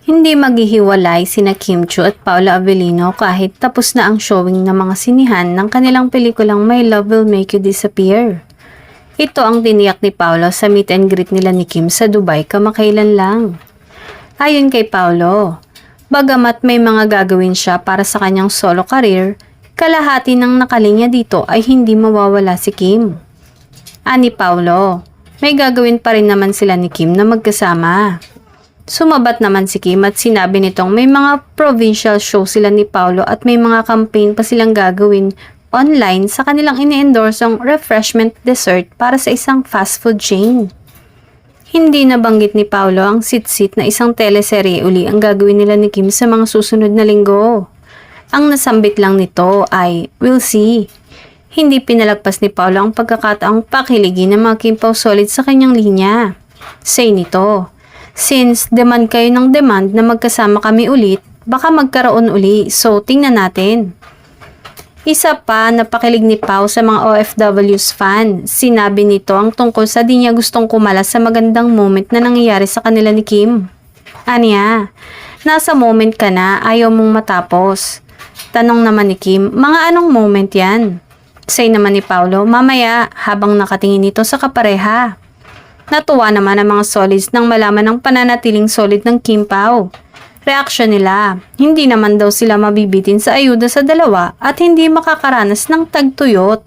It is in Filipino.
Hindi maghihiwalay sina Kim Chiu at Paula Avellino kahit tapos na ang showing ng mga sinihan ng kanilang pelikulang My Love Will Make You Disappear. Ito ang tiniyak ni Paolo sa meet and greet nila ni Kim sa Dubai kamakailan lang. Ayon kay Paolo, bagamat may mga gagawin siya para sa kanyang solo career, kalahati ng nakalinya dito ay hindi mawawala si Kim. Ani Paolo, may gagawin pa rin naman sila ni Kim na magkasama. Sumabat naman si Kim at sinabi nitong may mga provincial show sila ni Paolo at may mga campaign pa silang gagawin online sa kanilang ini-endorsong refreshment dessert para sa isang fast food chain. Hindi nabanggit ni Paolo ang sit-sit na isang teleserye uli ang gagawin nila ni Kim sa mga susunod na linggo. Ang nasambit lang nito ay we'll see. Hindi pinalagpas ni Paolo ang pagkakataong pakiligin ng mga Kim Pao Solid sa kanyang linya. Say nito, since demand kayo ng demand na magkasama kami ulit, baka magkaroon uli, so tingnan natin. Isa pa napakilig ni Pao sa mga OFWs fan. Sinabi nito ang tungkol sa di niya gustong kumalas sa magandang moment na nangyayari sa kanila ni Kim. Anya, nasa moment ka na, ayaw mong matapos. Tanong naman ni Kim, mga anong moment yan? Say naman ni Paolo, mamaya habang nakatingin ito sa kapareha. Natuwa naman ang mga solids nang malaman ang pananatiling solid ng Kim Pao. Reaksyon nila, hindi naman daw sila mabibitin sa ayuda sa dalawa at hindi makakaranas ng tagtuyot.